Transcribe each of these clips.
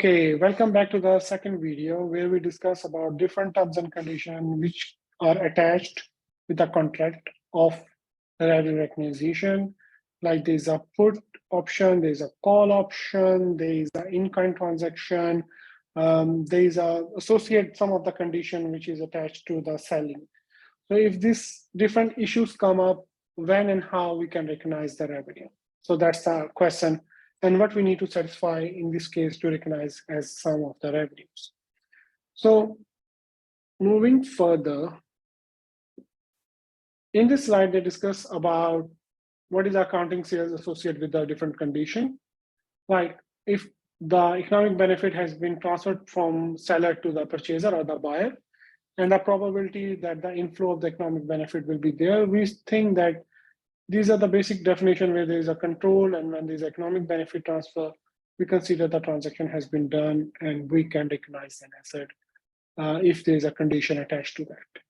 Okay, welcome back to the second video where we discuss about different terms and conditions which are attached with the contract of revenue recognition. Like there's a put option, there's a call option, there's an in-kind transaction, there's a associate some of the condition which is attached to the selling. So if these different issues come up, when and how we can recognize the revenue. So that's the question. And what we need to satisfy in this case to recognize as some of the revenues. So moving further, in this slide, they discuss about what is accounting sales associated with the different condition. Like if the economic benefit has been transferred from seller to the purchaser or the buyer, and the probability that the inflow of the economic benefit will be there, we think that these are the basic definition where there is a control, and when there is economic benefit transfer, we consider the transaction has been done and we can recognize an asset if there is a condition attached to that.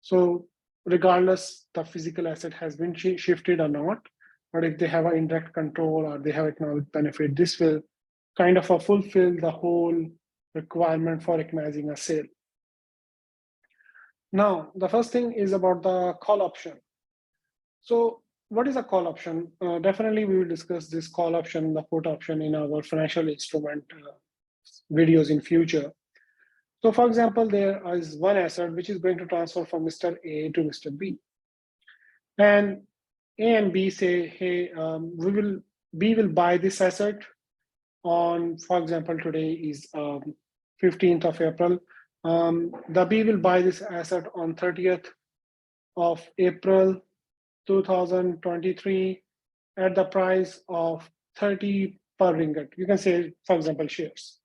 So regardless the physical asset has been shifted or not, but if they have an indirect control or they have economic benefit, this will kind of fulfill the whole requirement for recognizing a sale. Now, the first thing is about the call option. So what is a call option? Definitely we will discuss this call option, the put option in our financial instrument videos in future. So for example, there is one asset which is going to transfer from Mr. A to Mr. B. And A and B say, hey, B will buy this asset on, for example, today is 15th of April. The B will buy this asset on 30th of April 2023 at the price of 30 per ringgit. You can say, for example, shares.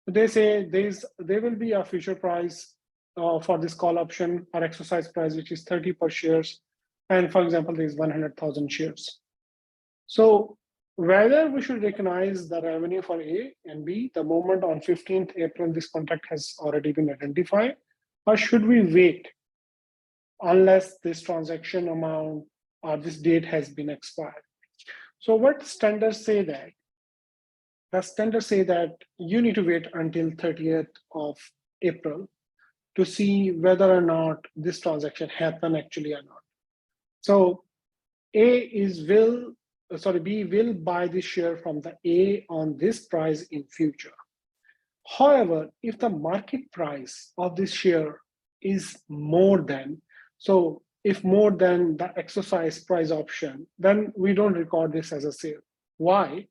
They say there will be a future price for this call option or exercise price, which is 30 per shares. And for example, there is 100,000 shares. So whether we should recognize the revenue for A and B the moment on 15th April this contract has already been identified, or should we wait unless this transaction amount or this date has been expired? So what standards say that? The standards say that you need to wait until 30th of April to see whether or not this transaction happened actually or not. So B will buy this share from the A on this price in future. However, if the market price of this share is more than, so if more than the exercise price option, then we don't record this as a sale. Why?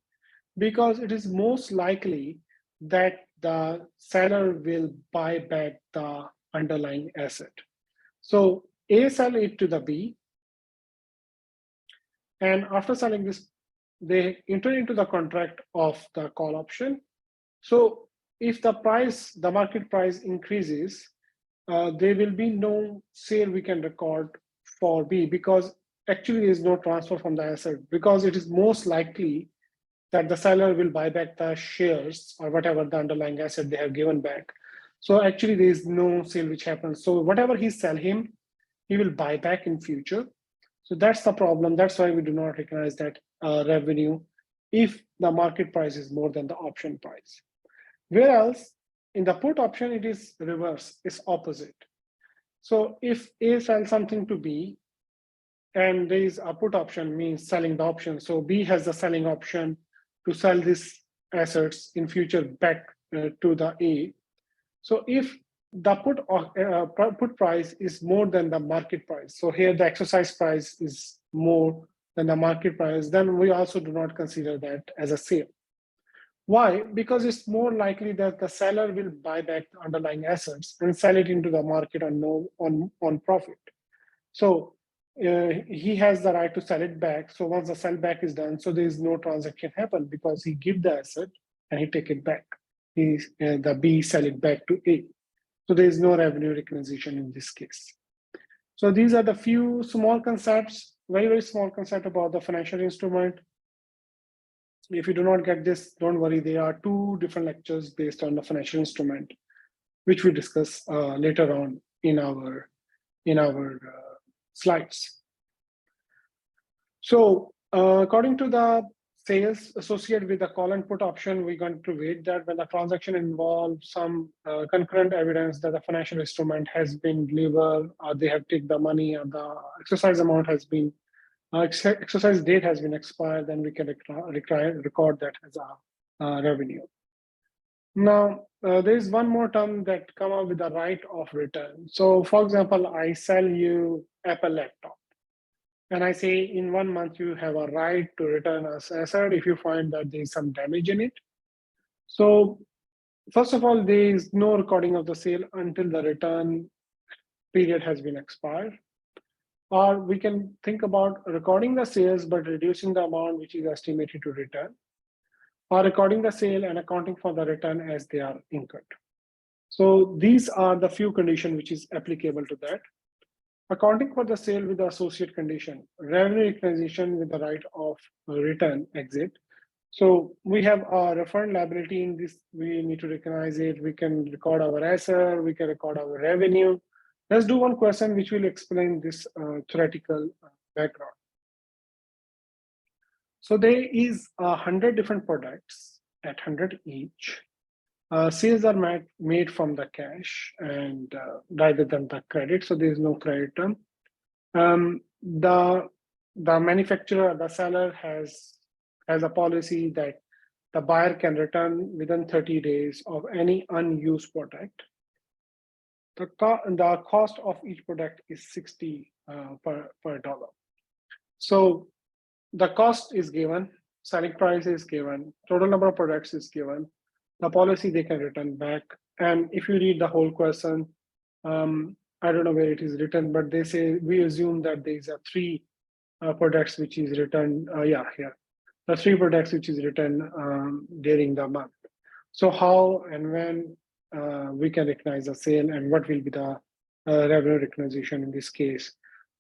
Because it is most likely that the seller will buy back the underlying asset. So A sell it to the B, and after selling this, they enter into the contract of the call option. So if the market price increases, there will be no sale we can record for B, because actually there is no transfer from the asset, because it is most likely that the seller will buy back the shares or whatever the underlying asset they have given back. So actually there is no sale which happens. So whatever he sell him, he will buy back in future. So that's the problem. That's why we do not recognize that revenue if the market price is more than the option price. Whereas in the put option, it is reverse, it's opposite. So if A sells something to B, and there is a put option, means selling the option. So B has the selling option to sell these assets in future back to the A. So if the put price is more than the market price, so here the exercise price is more than the market price, then we also do not consider that as a sale. Why? Because it's more likely that the seller will buy back the underlying assets and sell it into the market on profit. So he has the right to sell it back. So once the sell back is done, so there is no transaction happen, because he give the asset and he take it back. The B sell it back to A. So there is no revenue recognition in this case. So these are the few small concepts, very, very small concept about the financial instrument. If you do not get this, don't worry. There are 2 different lectures based on the financial instrument, which we discuss later on in our slides. So according to the sales associated with the call and put option, we're going to wait that when the transaction involves some concurrent evidence that the financial instrument has been delivered, or they have taken the money, or the exercise amount has been, exercise date has been expired, then we can record that as a revenue. Now, there is one more term that come up with the right of return. So for example, I sell you Apple laptop. And I say in 1 month, you have a right to return as asset if you find that there is some damage in it. So first of all, there is no recording of the sale until the return period has been expired. Or we can think about recording the sales, but reducing the amount which is estimated to return, or recording the sale and accounting for the return as they are incurred. So these are the few conditions which is applicable to that. Accounting for the sale with the associate condition, revenue recognition with the right of return exit. So we have a refund liability in this, we need to recognize it. We can record our asset, we can record our revenue. Let's do one question which will explain this theoretical background. So there is 100 different products at 100 each. Sales are made from the cash and rather than the credit, so there is no credit term. The manufacturer, the seller has a policy that the buyer can return within 30 days of any unused product. The cost of each product is 60 per dollar. So the cost is given, selling price is given, total number of products is given, the policy they can return back. And if you read the whole question, I don't know where it is written, but they say, we assume that there is a 3 products which is returned, here. The 3 products which is returned during the month. So how and when we can recognize a sale, and what will be the revenue recognition in this case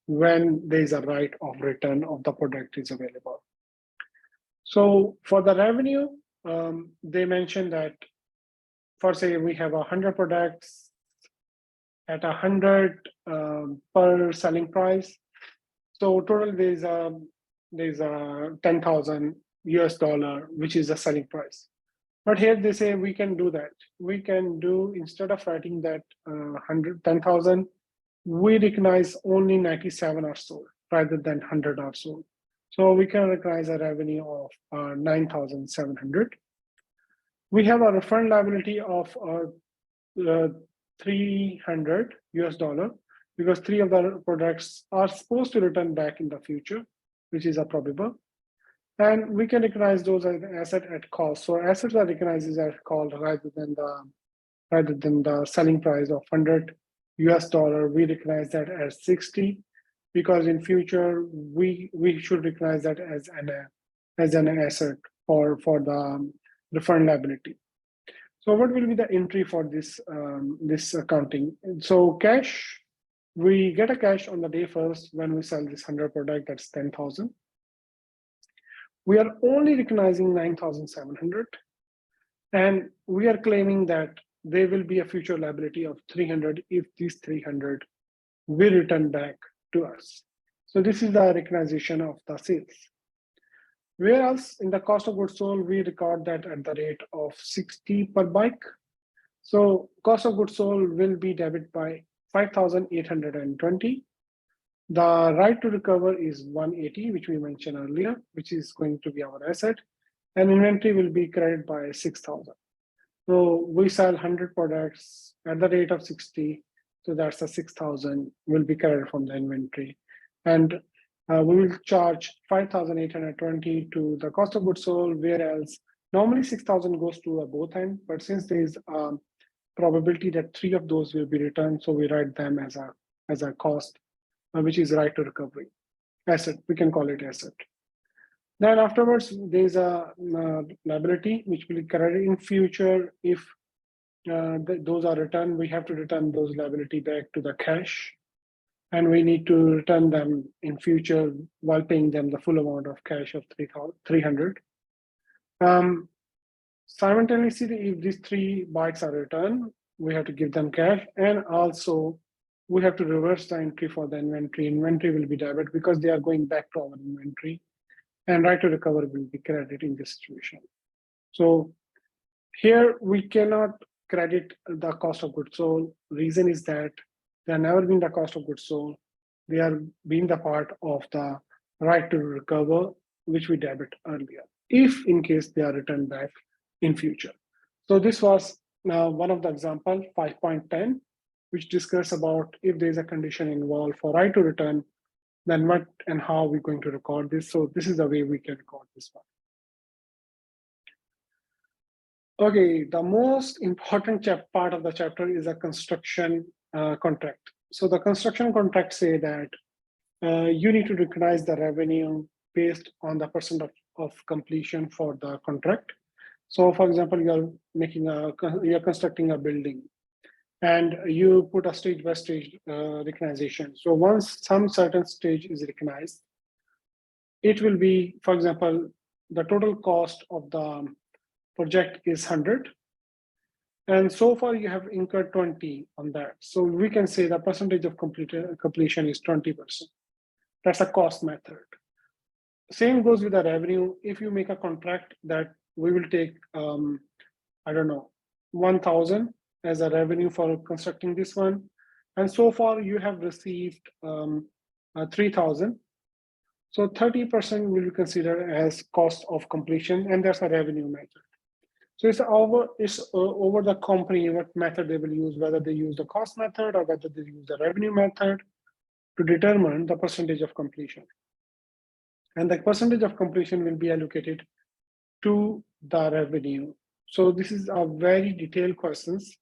when there is a right of return of the product is available. So for the revenue, they mentioned that for say we have 100 products at 100 per selling price. So total there's a 10,000 US dollar, which is the selling price. But here they say we can do that. We can do, instead of writing that 10,000, we recognize only 97 are sold rather than 100 are sold. So we can recognize a revenue of 9,700. We have a refund liability of 300 US dollar because 3 of the products are supposed to return back in the future, which is a probable. And we can recognize those as an asset at cost. So assets are recognized at cost rather than the selling price of 100 US dollar. We recognize that as 60 because in future we should recognize that as an asset for the refund liability. So what will be the entry for this this accounting? So cash, we get a cash on the day first when we sell this 100 product, that's 10,000. We are only recognizing 9,700, and we are claiming that there will be a future liability of 300 if these 300 will return back to us. So this is the recognition of the sales. Whereas in the cost of goods sold, we record that at the rate of 60 per bike. So cost of goods sold will be debit by 5,820. The right to recover is 180, which we mentioned earlier, which is going to be our asset. And inventory will be credited by 6,000. So we sell 100 products at the rate of 60. So that's the 6,000 will be credited from the inventory. And we will charge 5,820 to the cost of goods sold, whereas normally 6,000 goes to both ends. But since there is a probability that 3 of those will be returned, so we write them as a cost, which is right to recovery asset. We can call it asset. Then afterwards, there's a liability which will be credited in future. If those are returned, we have to return those liability back to the cash, and we need to return them in future while paying them the full amount of cash of 300. Simultaneously, if these 3 bikes are returned, we have to give them cash, and also we have to reverse the entry for the inventory. Inventory will be debit because they are going back to our inventory. and right to recover will be credited in this situation. So here we cannot credit the cost of goods sold. Reason is that they are never been the cost of goods sold. They are being the part of the right to recover, which we debit earlier, if in case they are returned back in future. So this was one of the example, 5.10, which discuss about if there is a condition involved for right to return, then what and how we're going to record this. So this is the way we can record this one. Okay, the most important part of the chapter is a construction contract. So the construction contract say that you need to recognize the revenue based on the percent of completion for the contract. So for example, you're constructing a building and you put a stage by stage recognition. So once some certain stage is recognized, it will be, for example, the total cost of the project is 100. And so far you have incurred 20 on that. So we can say the percentage of completion is 20%. That's a cost method. Same goes with the revenue. If you make a contract that we will take, I don't know, 1,000 as a revenue for constructing this one. And so far you have received 3,000. So 30% will be considered as cost of completion, and that's a revenue method. So it's over the company what method they will use, whether they use the cost method or whether they use the revenue method to determine the percentage of completion. And the percentage of completion will be allocated to the revenue. So this is a very detailed questions.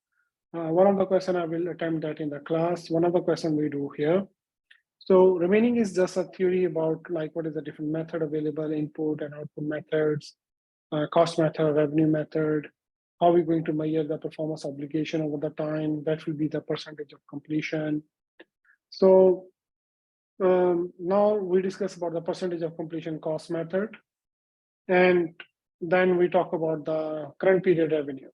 One of the question I will attempt that in the class. One of the question we do here. So remaining is just a theory about like what is the different method available, input and output methods, cost method, revenue method, how we're going to measure the performance obligation over the time. That will be the percentage of completion. So now we discuss about the percentage of completion cost method. And then we talk about the current period revenue.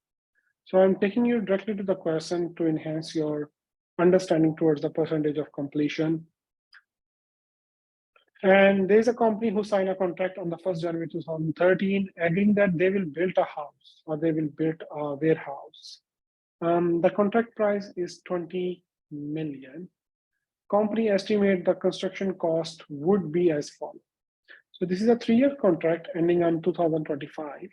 So I'm taking you directly to the question to enhance your understanding towards the percentage of completion. And there's a company who signed a contract on the 1st January 2013, agreeing that they will build a house or they will build a warehouse. The contract price is 20 million. Company estimate the construction cost would be as follows. So this is a 3-year contract ending on 2025.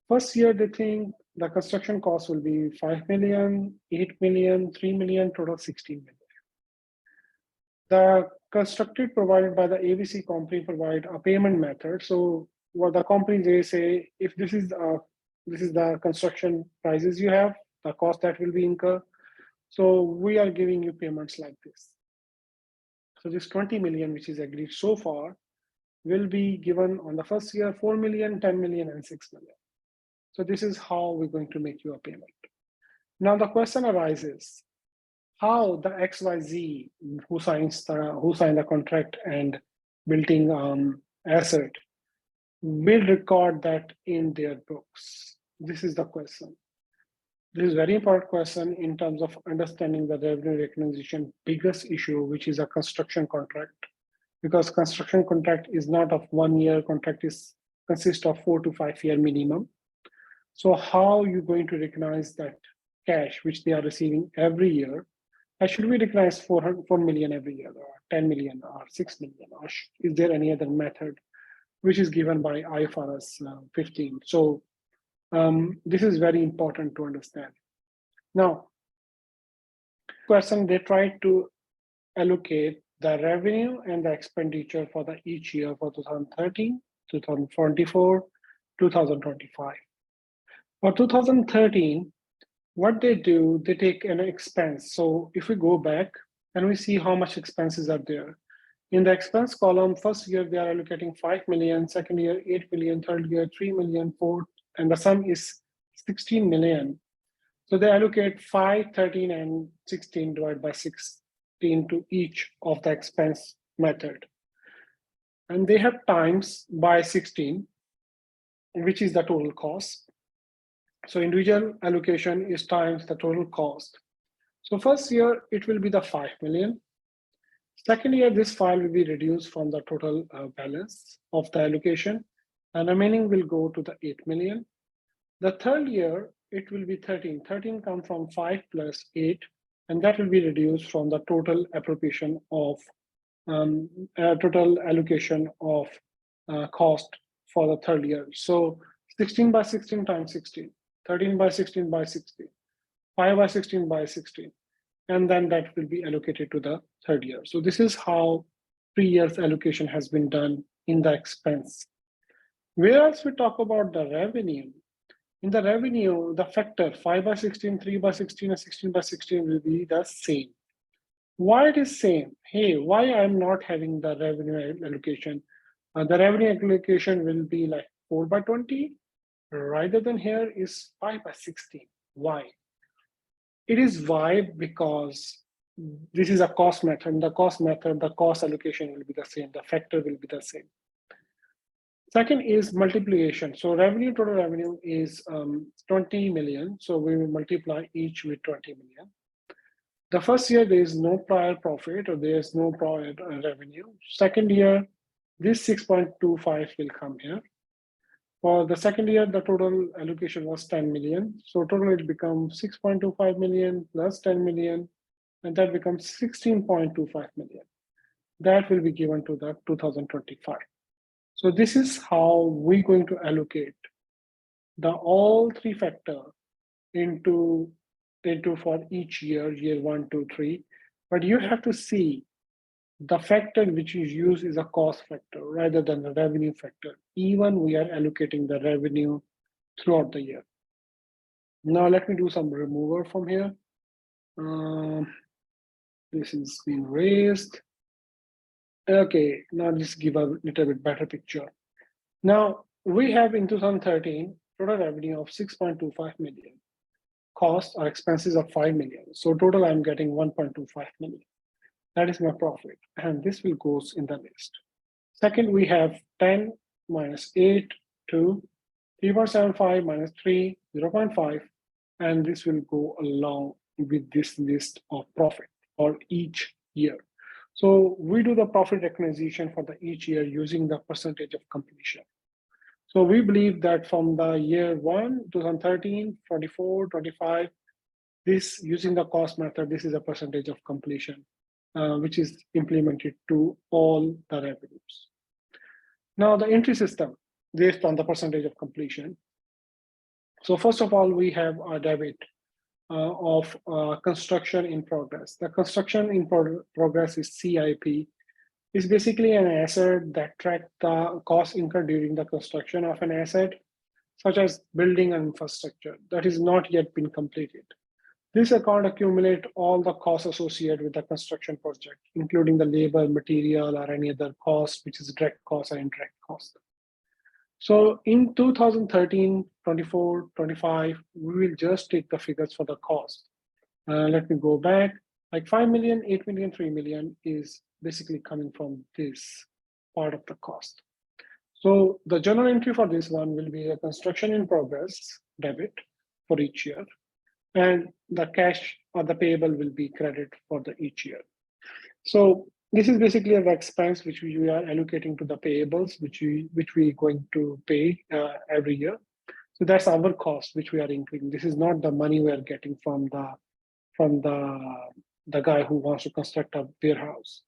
First year, they think the construction cost will be 5 million, 8 million, 3 million, total 16 million. The constructed provided by the ABC company provide a payment method. So what the company, they say, if this is the construction prices you have, the cost that will be incurred. So we are giving you payments like this. So this 20 million, which is agreed so far, will be given on the first year, 4 million, 10 million, and 6 million. So this is how we're going to make you a payment. Now the question arises, how the XYZ who signed the contract and building asset will record that in their books? This is the question. This is a very important question in terms of understanding the revenue recognition biggest issue, which is a construction contract. Because construction contract is not of 1 year, contract consists of 4 to 5 year minimum. So how are you going to recognize that cash which they are receiving every year? Should we recognize 4 million every year, or 10 million, or 6 million, or is there any other method which is given by IFRS 15? So this is very important to understand. Now, question, they try to allocate the revenue and the expenditure for the each year for 2013, 2024, 2025. For 2013, what they do, they take an expense. So if we go back and we see how much expenses are there. In the expense column, first year they are allocating 5 million, second year 8 million, third year 3 million, fourth, and the sum is 16 million. So they allocate 5, 13, and 16 divided by 16 to each of the expense method. And they have times by 16, which is the total cost. So individual allocation is times the total cost. So first year, it will be the 5 million. Second year, this file will be reduced from the total balance of the allocation, and remaining will go to the 8 million. The third year, it will be 13. 13 come from 5 plus 8, and that will be reduced from the total appropriation of total allocation of cost for the third year. So 16 by 16 times 16, 13 by 16 by 16, 5 by 16 by 16, and then that will be allocated to the third year. So this is how 3 years allocation has been done in the expense. Whereas we talk about the revenue, in the revenue, the factor 5 by 16, 3 by 16, and 16 by 16 will be the same. Why it is same? Hey, why I'm not having the revenue allocation? The revenue allocation will be like 4 by 20, rather than here is 5 by 16. Why? It is why because this is a cost method. In the cost method, the cost allocation will be the same. The factor will be the same. Second is multiplication. So total revenue is 20 million. So we will multiply each with 20 million. The first year, there is no prior profit or there is no prior revenue. Second year, this 6.25 will come here. For the second year, the total allocation was 10 million. So total it becomes 6.25 million plus 10 million, and that becomes 16.25 million. That will be given to the 2025. So this is how we're going to allocate the all three factor into for each year, year 1, 2, 3. But you have to see the factor which is used is a cost factor rather than the revenue factor. Even we are allocating the revenue throughout the year. Now let me do some remover from here. This is being raised. Okay, now let's give a little bit better picture. Now we have in 2013 total revenue of 6.25 million. Costs or expenses of 5 million. So total I'm getting 1.25 million. That is my profit, and this will goes in the list. Second, we have 10 minus 8, 2, 3.75 minus 3, 0.5, and this will go along with this list of profit for each year. So we do the profit recognition for the each year using the percentage of completion. So we believe that from the year 1, 2013, 24, 25, this using the cost method, this is a percentage of completion, which is implemented to all the revenues. Now the entry system based on the percentage of completion. So first of all, we have a debit of construction in progress. The construction in progress is CIP. Is basically an asset that tracks the cost incurred during the construction of an asset, such as building and infrastructure that is not yet been completed. This account accumulates all the costs associated with the construction project, including the labor, material, or any other cost, which is direct cost or indirect cost. So in 2013, 24, 25, we will just take the figures for the cost. Let me go back. Like 5 million, 8 million, 3 million is basically coming from this part of the cost. So the journal entry for this one will be a construction in progress debit for each year, and the cash or the payable will be credit for the each year. So this is basically an expense which we are allocating to the payables, which we going to pay every year. So that's our cost which we are including. This is not the money we are getting from the guy who wants to construct a warehouse.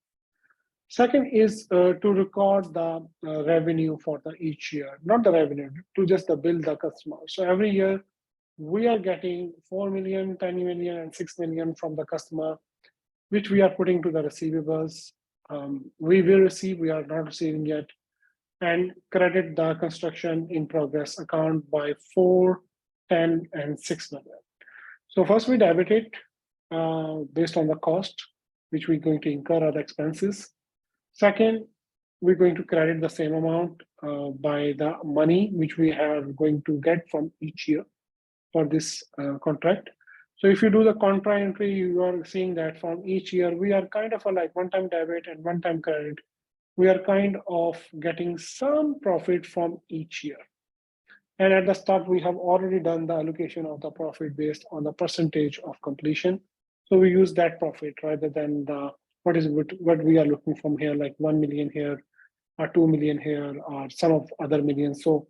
Second is to record the revenue for the each year, not the revenue, to just the bill the customer. So every year we are getting 4 million, 10 million, and 6 million from the customer, which we are putting to the receivables. We will receive, we are not receiving yet, and credit the construction in progress account by 4, 10, and 6 million. So first we debit it based on the cost, which we're going to incur other expenses. Second, we're going to credit the same amount by the money which we are going to get from each year for this contract. So if you do the contra entry, you are seeing that from each year, we are kind of a like one-time debit and one-time credit. We are kind of getting some profit from each year. And at the start, we have already done the allocation of the profit based on the percentage of completion. So we use that profit rather than the what we are looking from here, like 1 million here or 2 million here or some of other millions. So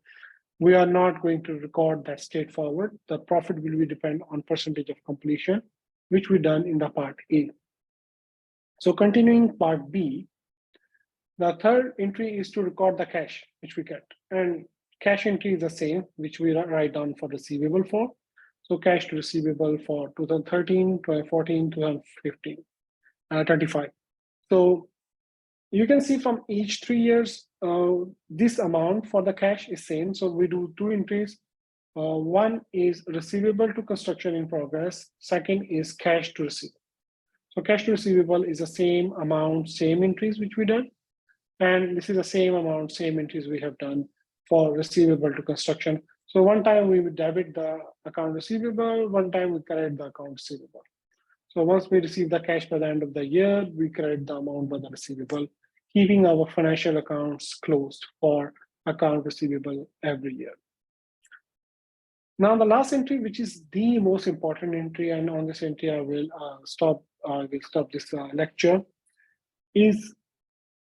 we are not going to record that straightforward. The profit will be depend on percentage of completion, which we done in the part A. So continuing part B, the third entry is to record the cash, which we get. And cash entry is the same, which we write down for receivable for. So cash to receivable for 2013, 2014, 2015, 25. So you can see from each 3 years, this amount for the cash is same. So we do two entries. One is receivable to construction in progress. Second is cash to receive. So cash to receivable is the same amount, same entries which we done. And this is the same amount, same entries we have done for receivable to construction. So one time we would debit the account receivable, one time we credit the account receivable. So once we receive the cash by the end of the year, we credit the amount by the receivable, keeping our financial accounts closed for account receivable every year. Now the last entry, which is the most important entry, and on this entry I will stop this lecture, is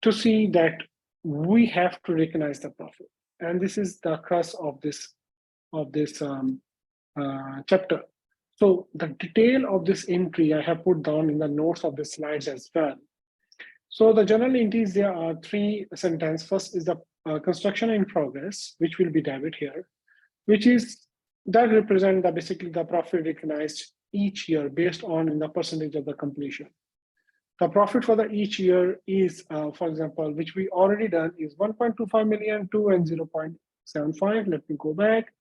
to see that we have to recognize the profit, and this is the crux of this chapter. So the detail of this entry I have put down in the notes of the slides as well. So the general entries, there are three sentences. First is the construction in progress, which will be debit here, which is that represent basically the profit recognized each year based on the percentage of the completion. The profit for the each year is, for example, which we already done is 1.25 million, 2 and 0.75. Let me go back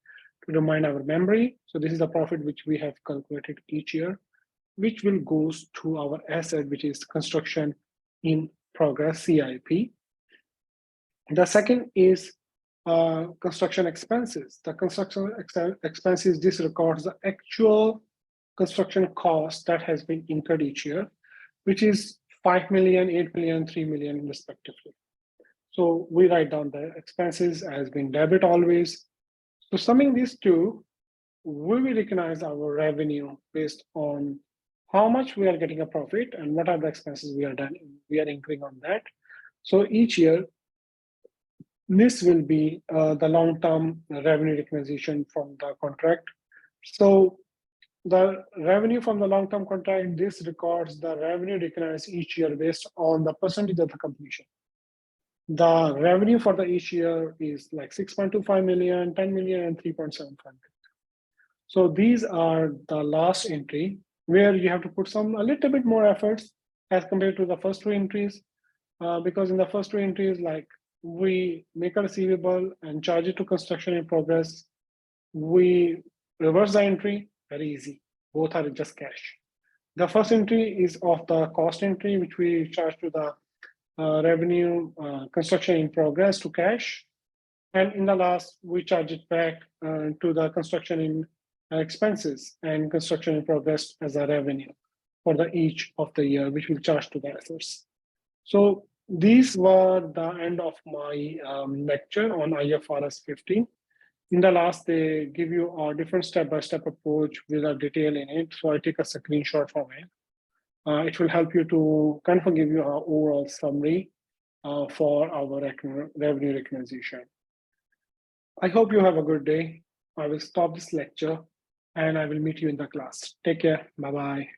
to remind our memory. So this is the profit which we have calculated each year, which will goes to our asset, which is construction in progress, CIP. The second is construction expenses. The construction expenses, this records the actual construction cost that has been incurred each year, which is 5 million, 8 million, 3 million respectively. So we write down the expenses as being debit always. So summing these two, we will recognize our revenue based on how much we are getting a profit and what are the expenses we are incurring on that. So each year, this will be the long-term revenue recognition from the contract. So the revenue from the long-term contract, this records the revenue recognized each year based on the percentage of the completion. The revenue for the each year is like 6.25 million, 10 million, and 3.75 million. So these are the last entry where you have to put a little bit more efforts as compared to the first two entries, because in the first two entries, like we make a receivable and charge it to construction in progress. We reverse the entry, very easy. Both are just cash. The first entry is of the cost entry, which we charge to the revenue construction in progress to cash. And in the last, we charge it back to the construction in expenses and construction in progress as a revenue for the each of the year, which will charge to the assets. So these were the end of my lecture on IFRS 15. In the last, they give you a different step-by-step approach with a detail in it. So I take a screenshot from it. It will help you to kind of give you an overall summary for our revenue recognition. I hope you have a good day. I will stop this lecture and I will meet you in the class. Take care. Bye-bye.